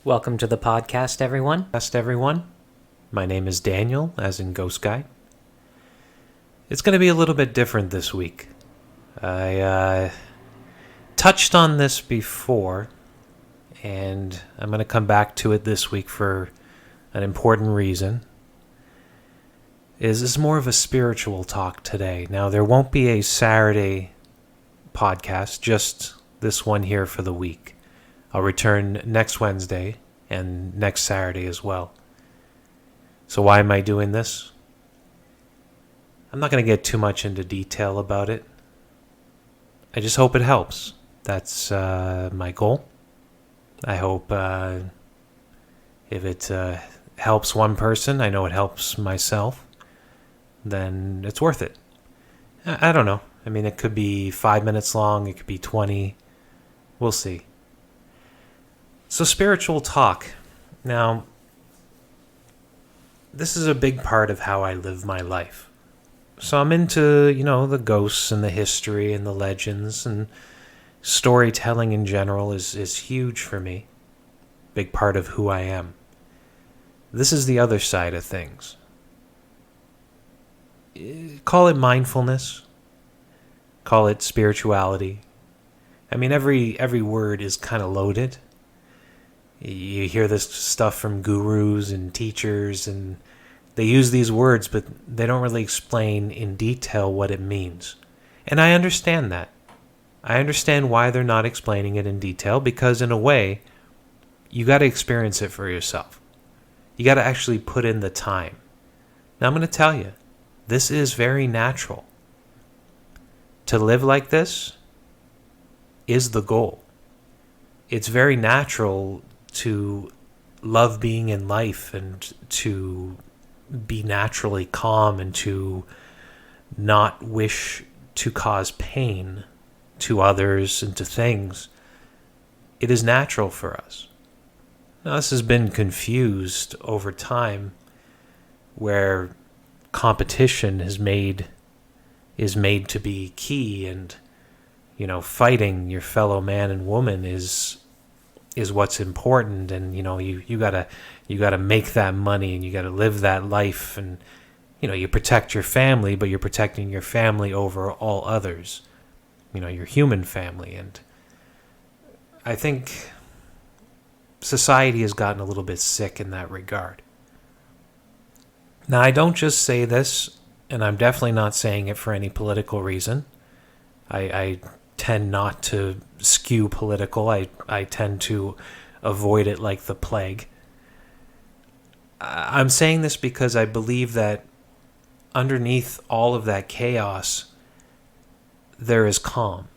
Welcome to the podcast, everyone. My name is Daniel, as in Ghost Guy. It's going to be a little bit different this week. I touched on this before, and I'm going to come back to it this week for an important reason. This is more of a spiritual talk today. Now, there won't be a Saturday podcast, just this one here for the week. I'll return next Wednesday and next Saturday as well. So why am I doing this? I'm not going to get too much into detail about it. I just hope it helps. That's my goal. I hope if it helps one person, I know it helps myself, then it's worth it. I don't know. I mean, it could be 5 minutes long. It could be 20. We'll see. So spiritual talk. Now, this is a big part of how I live my life. So I'm into, the ghosts and the history and the legends, and storytelling in general is huge for me. Big part of who I am. This is the other side of things. Call it mindfulness. Call it spirituality. I mean, every word is kind of loaded. You hear this stuff from gurus and teachers, and they use these words, but they don't really explain in detail what it means. And I understand that. I understand why they're not explaining it in detail, because in a way, you got to experience it for yourself. You got to actually put in the time. Now I'm going to tell you, this is very natural. To live like this is the goal. It's very natural to love being in life and to be naturally calm and to not wish to cause pain to others and to things. It is natural for us. Now, this has been confused over time, where competition is made to be key, and fighting your fellow man and woman is what's important, and you gotta make that money, and you gotta live that life, and you protect your family, but you're protecting your family over all others, your human family. And I think society has gotten a little bit sick in that regard. Now, I don't just say this, and I'm definitely not saying it for any political reason. I tend not to skew political. I tend to avoid it like the plague. I'm saying this because I believe that underneath all of that chaos, there is calm.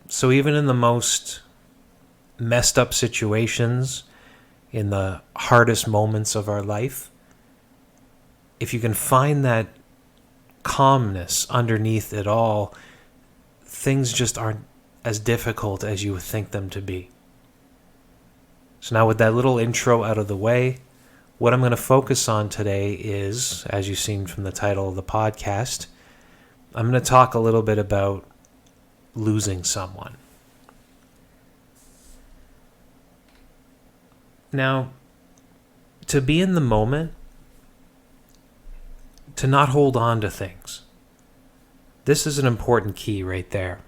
So even in the most messed up situations, in the hardest moments of our life, if you can find that calmness underneath it all, things just aren't as difficult as you would think them to be. So now, with that little intro out of the way, what I'm going to focus on today is, as you've seen from the title of the podcast, I'm going to talk a little bit about losing someone. Now, to be in the moment, to not hold on to things. This is an important key right there.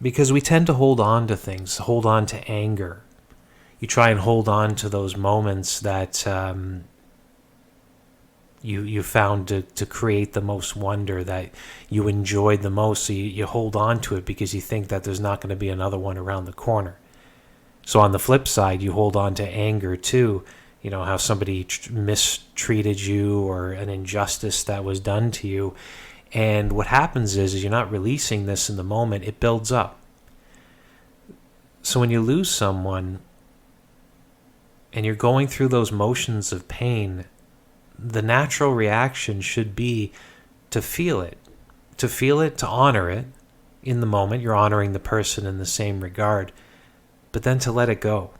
Because we tend to hold on to things, hold on to anger. You try and hold on to those moments that you found to create the most wonder, that you enjoyed the most. So you hold on to it because you think that there's not going to be another one around the corner. So on the flip side, you hold on to anger too. How somebody mistreated you, or an injustice that was done to you. And what happens is you're not releasing this in the moment. It builds up. So when you lose someone and you're going through those motions of pain, the natural reaction should be to feel it. To honor it in the moment. You're honoring the person in the same regard. But then to let it go.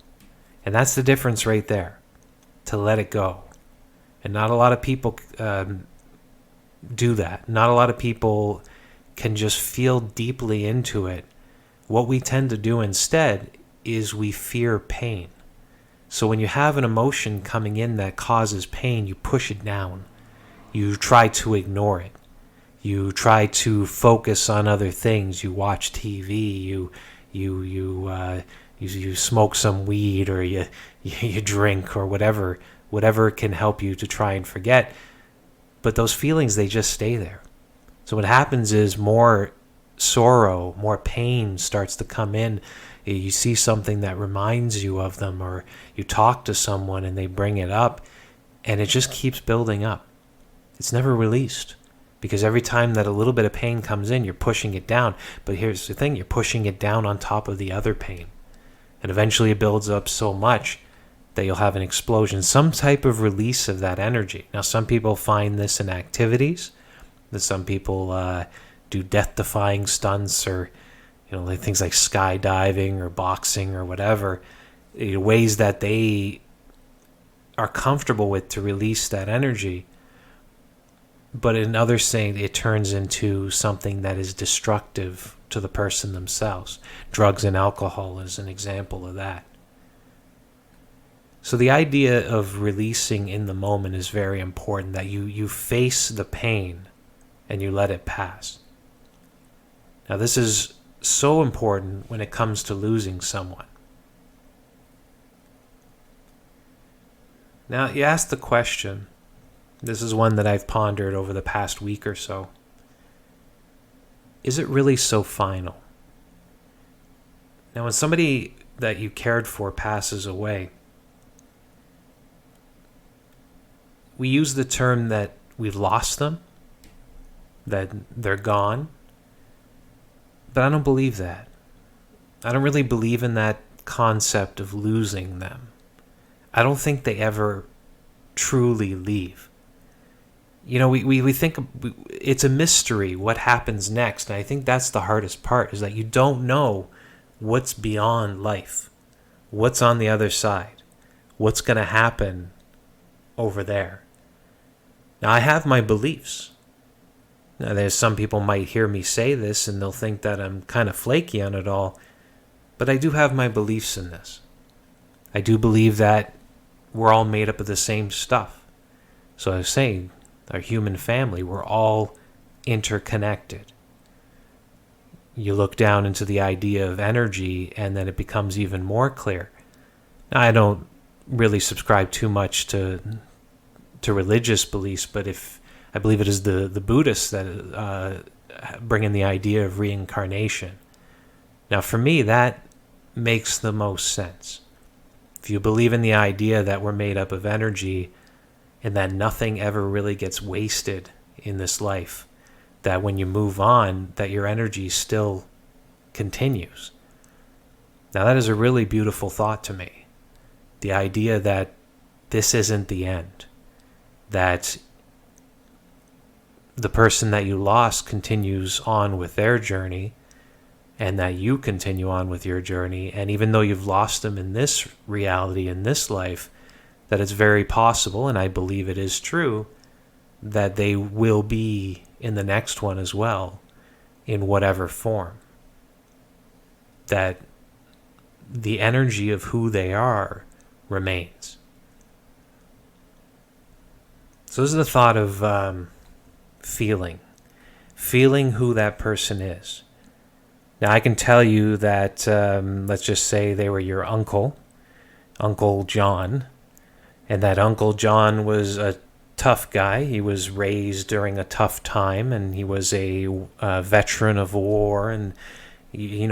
And that's the difference right there. To let it go. And not a lot of people do that. Not a lot of people can just feel deeply into it. What we tend to do instead is we fear pain. So when you have an emotion coming in that causes pain, you push it down. You try to ignore it. You try to focus on other things. You watch TV. You smoke some weed, or you drink, or whatever can help you to try and forget. But those feelings, they just stay there. So what happens is more sorrow, more pain starts to come in. You see something that reminds you of them, or you talk to someone and they bring it up, and it just keeps building up. It's never released, because every time that a little bit of pain comes in, you're pushing it down. But here's the thing, you're pushing it down on top of the other pain. And eventually it builds up so much that you'll have an explosion, some type of release of that energy. Now, some people find this in activities. Some people do death-defying stunts, or like things like skydiving or boxing or whatever, ways that they are comfortable with to release that energy. But in others, saying it turns into something that is destructive to the person themselves. Drugs and alcohol is an example of that. So the idea of releasing in the moment is very important, that you face the pain and you let it pass. Now, this is so important when it comes to losing someone. Now, you ask the question, this is one that I've pondered over the past week or so. Is it really so final? Now, when somebody that you cared for passes away, we use the term that we've lost them, that they're gone. But I don't believe that. I don't really believe in that concept of losing them. I don't think they ever truly leave. We think it's a mystery what happens next. And I think that's the hardest part, is that you don't know what's beyond life, what's on the other side, what's going to happen over there. Now, I have my beliefs. Now, there's some people might hear me say this and they'll think that I'm kind of flaky on it all, but I do have my beliefs in this. I do believe that we're all made up of the same stuff. So I was saying, our human family, we're all interconnected. You look down into the idea of energy, and then it becomes even more clear. Now, I don't really subscribe too much to religious beliefs, but I believe it is the Buddhists that bring in the idea of reincarnation. Now, for me, that makes the most sense. If you believe in the idea that we're made up of energy and that nothing ever really gets wasted in this life, that when you move on, that your energy still continues. Now, that is a really beautiful thought to me. The idea that this isn't the end, that the person that you lost continues on with their journey, and that you continue on with your journey. And even though you've lost them in this reality, in this life, that it's very possible, and I believe it is true, that they will be in the next one as well, in whatever form. That the energy of who they are remains. So this is the thought of feeling who that person is. Now, I can tell you that, let's just say they were your uncle, Uncle John, and that Uncle John was a tough guy. He was raised during a tough time, and he was a veteran of war, and he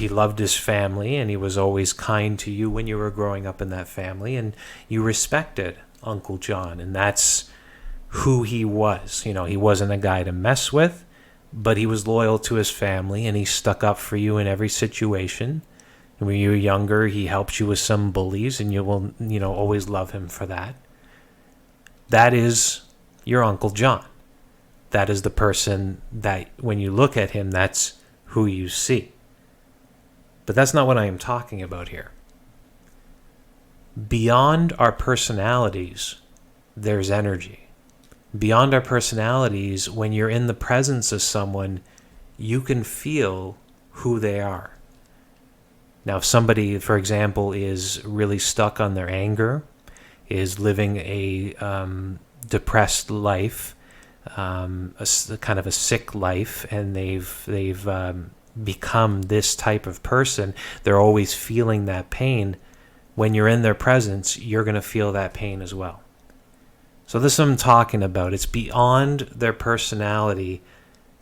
loved his family, and he was always kind to you when you were growing up in that family, and you respected Uncle John, and that's who he was. He wasn't a guy to mess with, but he was loyal to his family, and he stuck up for you in every situation. And when you were younger, he helped you with some bullies, and you will, always love him for that. That is your Uncle John. That is the person that, when you look at him, that's who you see. But that's not what I am talking about here. Beyond our personalities, there's energy. Beyond our personalities, when you're in the presence of someone, you can feel who they are. Now, if somebody, for example, is really stuck on their anger, is living a depressed life, kind of a sick life, and they've become this type of person, they're always feeling that pain. When you're in their presence, you're going to feel that pain as well. So this is what I'm talking about. It's beyond their personality.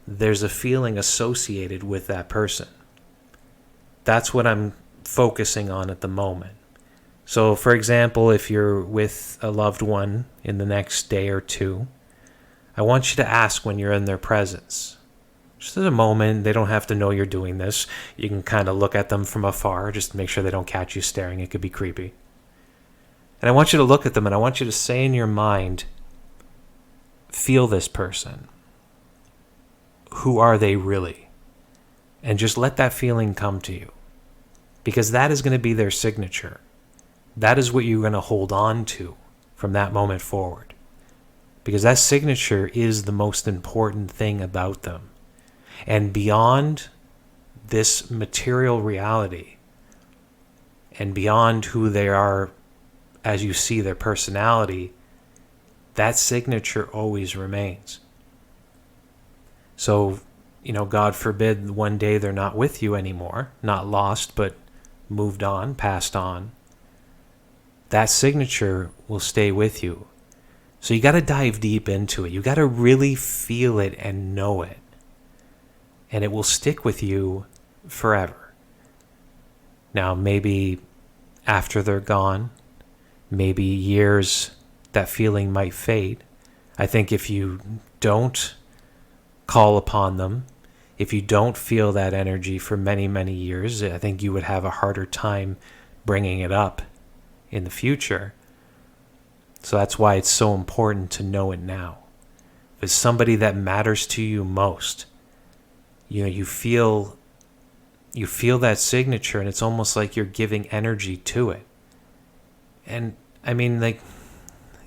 There's a feeling associated with that person. That's what I'm focusing on at the moment. So, for example, if you're with a loved one in the next day or two, I want you to ask when you're in their presence. Just at a moment, they don't have to know you're doing this. You can kind of look at them from afar, just to make sure they don't catch you staring. It could be creepy. And I want you to look at them, and I want you to say in your mind, feel this person. Who are they really? And just let that feeling come to you. Because that is going to be their signature. That is what you're going to hold on to from that moment forward. Because that signature is the most important thing about them. And beyond this material reality, and beyond who they are as you see their personality, that signature always remains. So, God forbid one day they're not with you anymore, not lost, but moved on, passed on. That signature will stay with you. So you got to dive deep into it. You got to really feel it and know it. And it will stick with you forever. Now, maybe after they're gone, maybe years, that feeling might fade. I think if you don't call upon them, if you don't feel that energy for many, many years, I think you would have a harder time bringing it up in the future. So that's why it's so important to know it now. If it's somebody that matters to you most, you feel that signature, and it's almost like you're giving energy to it. And I mean, like,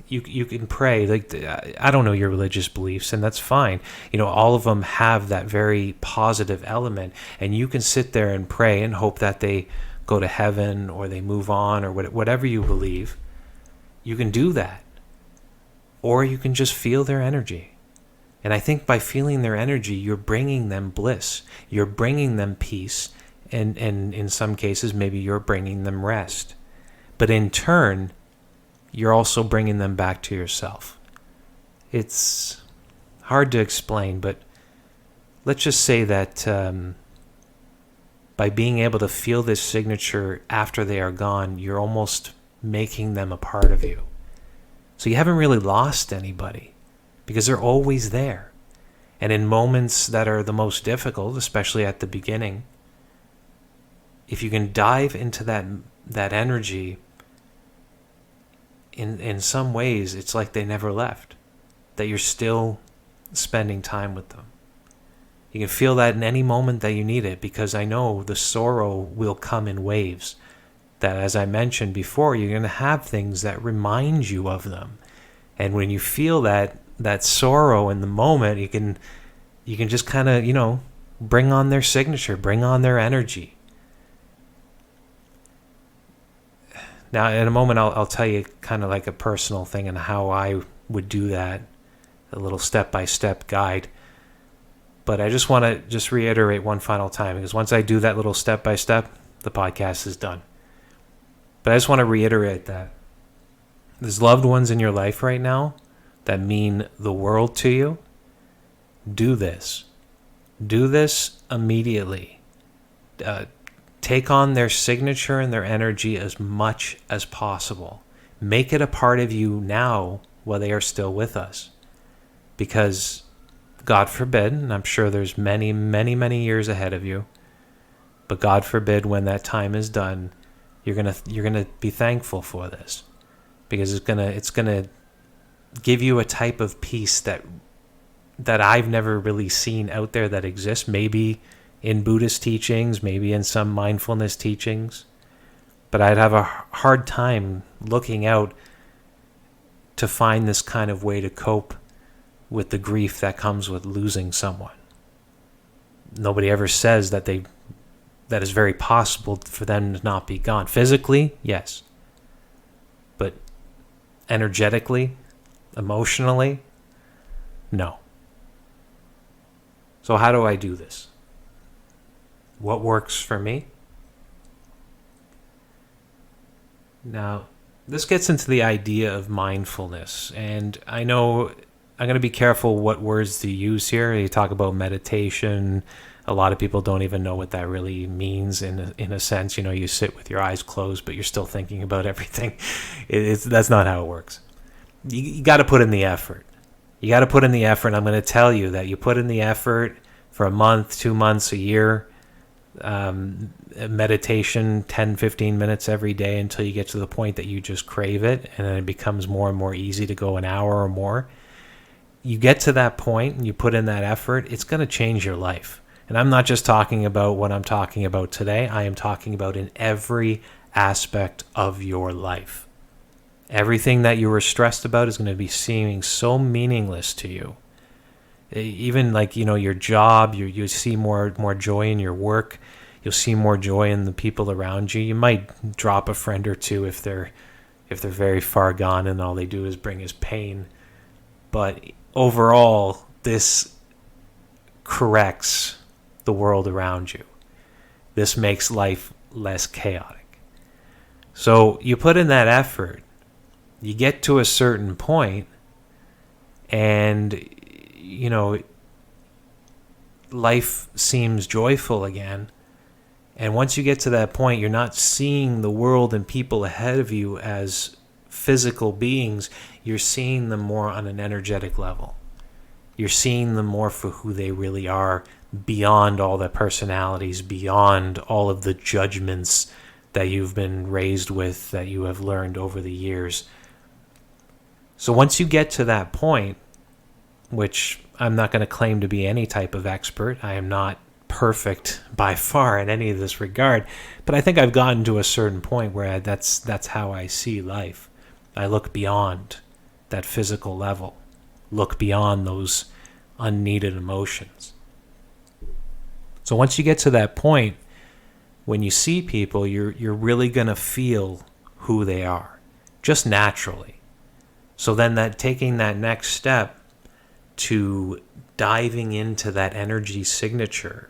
you can pray. Like, I don't know your religious beliefs, and that's fine. All of them have that very positive element, and you can sit there and pray and hope that they go to heaven or they move on or whatever you believe. You can do that, or you can just feel their energy. And I think by feeling their energy, you're bringing them bliss. You're bringing them peace, and in some cases, maybe you're bringing them rest. But in turn, you're also bringing them back to yourself. It's hard to explain, but let's just say that by being able to feel this signature after they are gone, you're almost making them a part of you. So you haven't really lost anybody, because they're always there. And in moments that are the most difficult, especially at the beginning, if you can dive into that energy, in some ways, it's like they never left, that you're still spending time with them. You can feel that in any moment that you need it, because I know the sorrow will come in waves. That, as I mentioned before, you're going to have things that remind you of them. And when you feel that sorrow in the moment, you can just kind of, bring on their signature, bring on their energy. Now, in a moment, I'll tell you kind of like a personal thing and how I would do that, a little step-by-step guide. But I just want to reiterate one final time, because once I do that little step-by-step, the podcast is done. But I just want to reiterate that there's loved ones in your life right now that mean the world to you. Do this. Do this immediately. Take on their signature and their energy as much as possible. Make it a part of you now while they are still with us. Because, God forbid, and I'm sure there's many, many, many years ahead of you, but God forbid when that time is done, you're gonna be thankful for this. Because it's gonna give you a type of peace that I've never really seen out there that exists. Maybe in Buddhist teachings, maybe in some mindfulness teachings, but I'd have a hard time looking out to find this kind of way to cope with the grief that comes with losing someone. Nobody ever says that they that is very possible for them to not be gone. Physically, yes. But energetically, emotionally, no. So how do I do this? What works for me? Now, this gets into the idea of mindfulness. And I know I'm going to be careful what words to use here. You talk about meditation. A lot of people don't even know what that really means in a sense. You sit with your eyes closed, but you're still thinking about everything. That's not how it works. You got to put in the effort. You got to put in the effort. And I'm going to tell you that you put in the effort for a month, 2 months, a year, meditation 10-15 minutes every day until you get to the point that you just crave it, and then it becomes more and more easy to go an hour or more. You get to that point and you put in that effort, it's going to change your life. And I'm not just talking about what I'm talking about today. I am talking about in every aspect of your life. Everything that you were stressed about is going to be seeming so meaningless to you. Even your job, you see more joy in your work. You'll see more joy in the people around you. You might drop a friend or two if they're very far gone and all they do is bring us pain. But overall, this corrects the world around you. This makes life less chaotic. So you put in that effort, you get to a certain point, and life seems joyful again. And once you get to that point, you're not seeing the world and people ahead of you as physical beings. You're seeing them more on an energetic level. You're seeing them more for who they really are, beyond all their personalities, beyond all of the judgments that you've been raised with, that you have learned over the years. So once you get to that point, which I'm not going to claim to be any type of expert. I am not perfect by far in any of this regard, but I think I've gotten to a certain point where that's how I see life. I look beyond that physical level, look beyond those unneeded emotions. So once you get to that point, when you see people, you're really going to feel who they are, just naturally. So then taking that next step to diving into that energy signature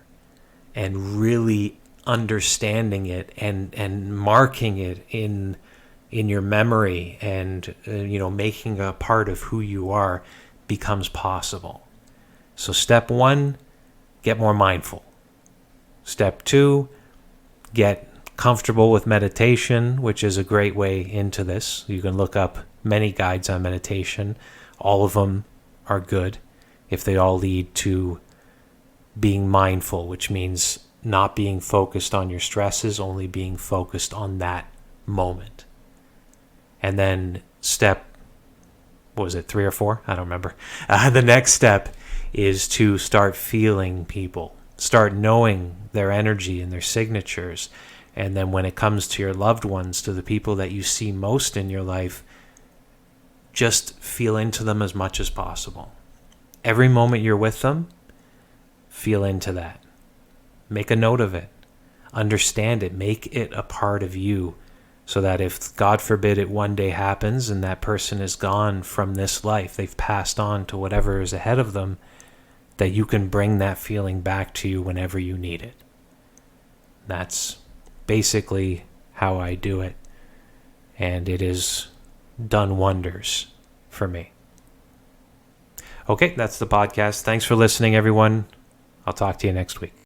and really understanding it and marking it in your memory and making a part of who you are becomes possible. So step 1, get more mindful. Step 2, get comfortable with meditation, which is a great way into this. You can look up many guides on meditation. All of them are good if they all lead to being mindful, which means not being focused on your stresses, only being focused on that moment. And then step, 3 or 4? I don't remember. The next step is to start feeling people, start knowing their energy and their signatures. And then when it comes to your loved ones, to the people that you see most in your life, just feel into them as much as possible. Every moment you're with them, feel into that. Make a note of it. Understand it. Make it a part of you, so that if, God forbid, it one day happens and that person is gone from this life, they've passed on to whatever is ahead of them, that you can bring that feeling back to you whenever you need it. That's basically how I do it. And it has done wonders for me. Okay, that's the podcast. Thanks for listening, everyone. I'll talk to you next week.